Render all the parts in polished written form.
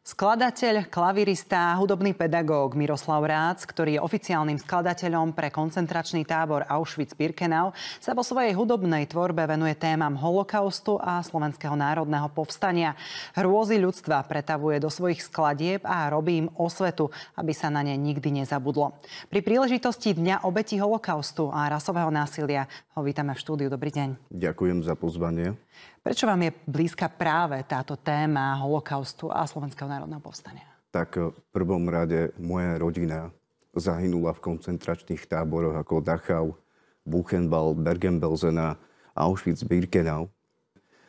Skladateľ, klavirista, hudobný pedagóg Miroslav Rác, ktorý je oficiálnym skladateľom pre koncentračný tábor Auschwitz-Birkenau, sa vo svojej hudobnej tvorbe venuje témam holokaustu a slovenského národného povstania. Hrôzy ľudstva pretavuje do svojich skladieb a robí im osvetu, aby sa na ne nikdy nezabudlo. Pri príležitosti Dňa obetí holokaustu a rasového násilia ho vítame v štúdiu. Dobrý deň. Ďakujem za pozvanie. Prečo vám je blízka práve táto téma holokaustu a slovenského národného povstania? Tak v prvom rade moja rodina zahynula v koncentračných táboroch ako Dachau, Buchenwald, Bergen-Belsen a Auschwitz-Birkenau.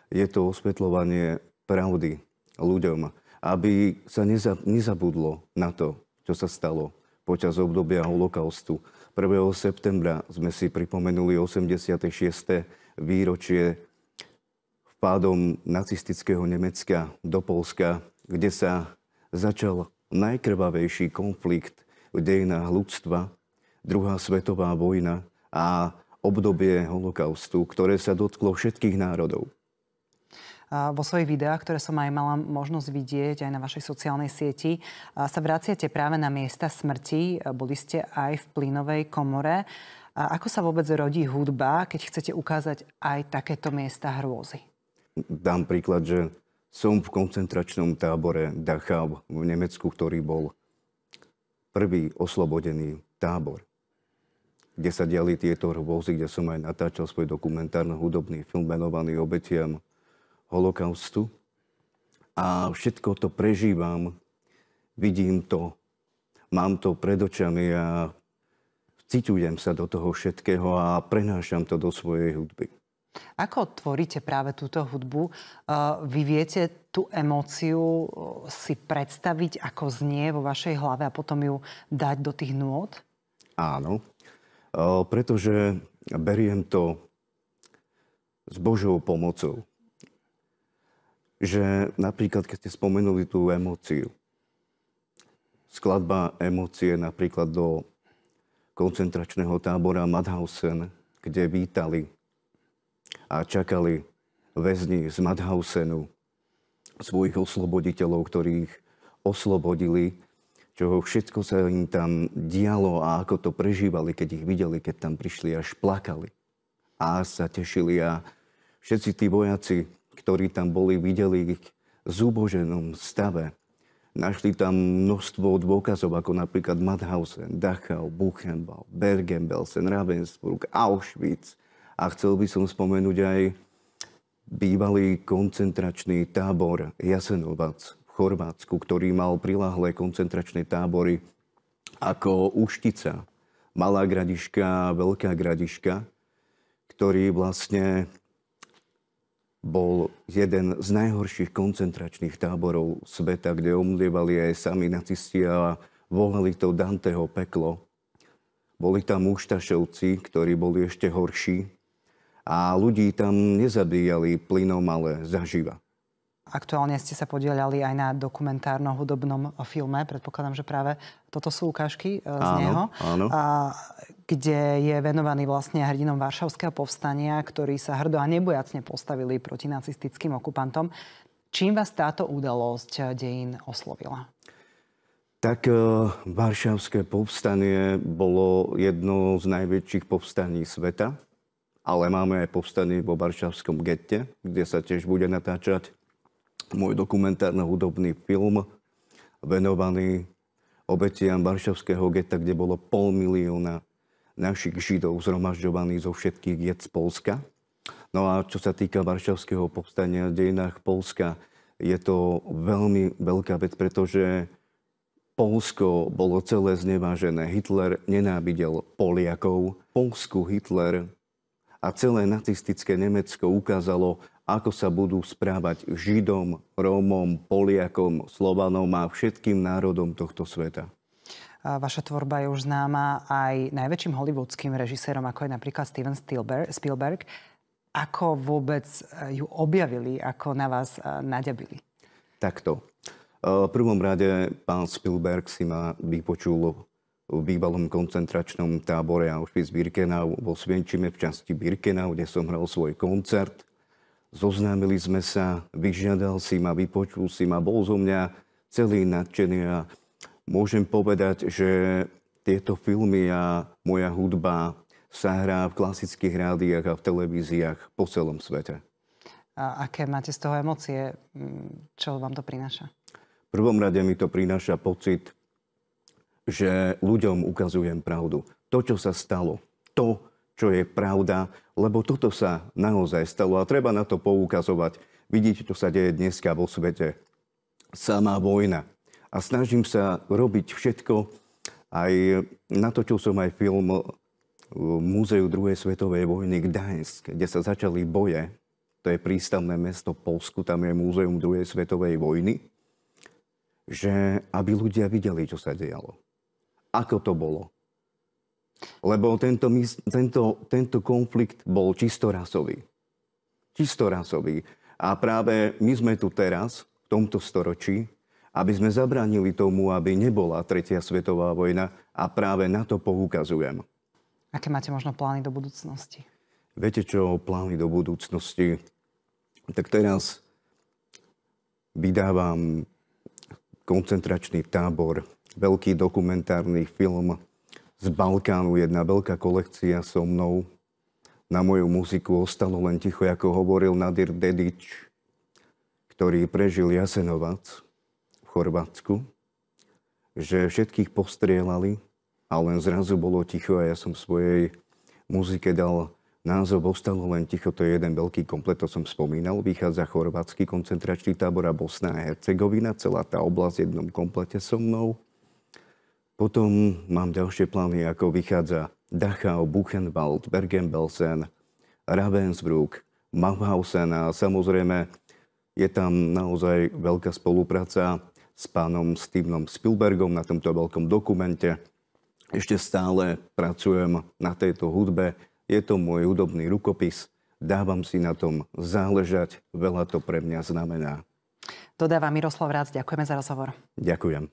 Je to osvetľovanie pravdy ľuďom, aby sa nezabudlo na to, čo sa stalo počas obdobia holokaustu. 1. septembra sme si pripomenuli 86. výročie vpádom nacistického Nemecka do Poľska, kde sa začal najkrvavejší konflikt v dejinách ľudstva, druhá svetová vojna a obdobie holokaustu, ktoré sa dotklo všetkých národov. Vo svojich videách, ktoré som aj mala možnosť vidieť aj na vašej sociálnej sieti, sa vraciate práve na miesta smrti. Boli ste aj v plynovej komore. Ako sa vôbec rodí hudba, keď chcete ukázať aj takéto miesta hrôzy? Dám príklad, že som v koncentračnom tábore Dachau v Nemecku, ktorý bol prvý oslobodený tábor, kde sa diali tieto hrôzy, kde som aj natáčal svoj dokumentárno-hudobný film venovaný obetiam holokaustu. A všetko to prežívam, vidím to, mám to pred očami a ciťujem sa do toho všetkého a prenášam to do svojej hudby. Ako tvoríte práve túto hudbu? Vy viete tú emóciu si predstaviť, ako znie vo vašej hlave a potom ju dať do tých nôt? Áno, pretože beriem to s Božou pomocou. Že napríklad, keď ste spomenuli tú emóciu, skladba emócie napríklad do koncentračného tábora Mauthausen, kde vítali a čakali väzni z Mauthausenu svojich osloboditeľov, ktorých oslobodili, čo všetko sa im tam dialo a ako to prežívali, keď ich videli, keď tam prišli, až plakali a sa tešili. A všetci tí vojaci, ktorí tam boli, videli ich v zúboženom stave. Našli tam množstvo dôkazov, ako napríklad Mauthausen, Dachau, Buchenwald, Bergen-Belsen, Ravensbrück, Auschwitz. A chcel by som spomenúť aj bývalý koncentračný tábor Jasenovac v Chorvátsku, ktorý mal priláhlé koncentračné tábory ako Uštica, Malá Gradiška, Veľká Gradiška, ktorý vlastne bol jeden z najhorších koncentračných táborov sveta, kde omdlievali aj sami nacisti a volali to Danteho peklo. Boli tam Úštašovci, ktorí boli ešte horší. A ľudí tam nezabíjali plynom, ale zaživa. Aktuálne ste sa podieľali aj na dokumentárno-hudobnom filme. Predpokladám, že práve toto sú ukážky z neho. Áno. Kde je venovaný vlastne hrdinom Varšavského povstania, ktorí sa hrdo a nebojacne postavili proti nacistickým okupantom. Čím vás táto udalosť dejín oslovila? Tak Varšavské povstanie bolo jedno z najväčších povstaní sveta. Ale máme aj povstanie vo Varšavskom gette, kde sa tiež bude natáčať môj dokumentárno-hudobný film venovaný obetiam Varšavského getta, kde bolo 500 000 našich Židov zhromažďovaných zo všetkých get z Poľska. No a čo sa týka Varšavského povstania v dejinách Poľska, je to veľmi veľká vec, pretože Poľsko bolo celé znevážené. Hitler nenávidel Poliakov. Poľsku Hitler a celé nacistické Nemecko ukázalo, ako sa budú správať Židom, Rómom, Poliakom, Slovanom a všetkým národom tohto sveta. Vaša tvorba je už známa aj najväčším hollywoodským režisérom, ako je napríklad Steven Spielberg. Ako vôbec ju objavili, ako na vás naďabili? Takto. V prvom rade pán Spielberg si ma vypočul v bývalom koncentračnom tábore Auschwitz-Birkenau vo Svienčime v časti Birkenau, kde som hral svoj koncert. Zoznámili sme sa, vyžiadal si ma, vypočul si ma, bol zo mňa celý nadšený a môžem povedať, že tieto filmy a moja hudba sa hrá v klasických rádiách a v televíziách po celom svete. A aké máte z toho emócie? Čo vám to prináša? V prvom rade mi to prináša pocit, že ľuďom ukazujem pravdu. To, čo sa stalo. To, čo je pravda, lebo toto sa naozaj stalo a treba na to poukazovať. Vidíte, čo sa deje dneska vo svete. Samá vojna. A snažím sa robiť všetko, aj natočil som aj film v Múzeu druhej svetovej vojny Gdaňsk, kde sa začali boje. To je prístavné mesto v Poľsku, tam je Múzeum druhej svetovej vojny. Že aby ľudia videli, čo sa dialo. Ako to bolo. Lebo tento konflikt bol čisto rasový. Čisto rasový. A práve my sme tu teraz, v tomto storočí, aby sme zabránili tomu, aby nebola tretia svetová vojna a práve na to poukazujem. Aké máte možno plány do budúcnosti? Viete čo, plány do budúcnosti? Tak teraz vydávam koncentračný tábor, veľký dokumentárny film z Balkánu, jedna veľká kolekcia so mnou. Na moju muziku ostalo len ticho, ako hovoril Nadir Dedič, ktorý prežil Jasenovac v Chorvátsku, že všetkých postrieľali a len zrazu bolo ticho a ja som v svojej muzike dal názov Ostalo len ticho, to je jeden veľký komplet, to som spomínal. Vychádza chorvátsky koncentračný tábor a Bosna a Hercegovina, celá tá oblasť v jednom komplete so mnou. Potom mám ďalšie plány, ako vychádza Dachau, Buchenwald, Bergen-Belsen, Ravensbrück, Mauthausen a samozrejme je tam naozaj veľká spolupráca s pánom Stevenom Spielbergom na tomto veľkom dokumente. Ešte stále pracujem na tejto hudbe. Je to môj hudobný rukopis. Dávam si na tom záležať. Veľa to pre mňa znamená. Dodáva Miroslav Rác. Ďakujeme za rozhovor. Ďakujem.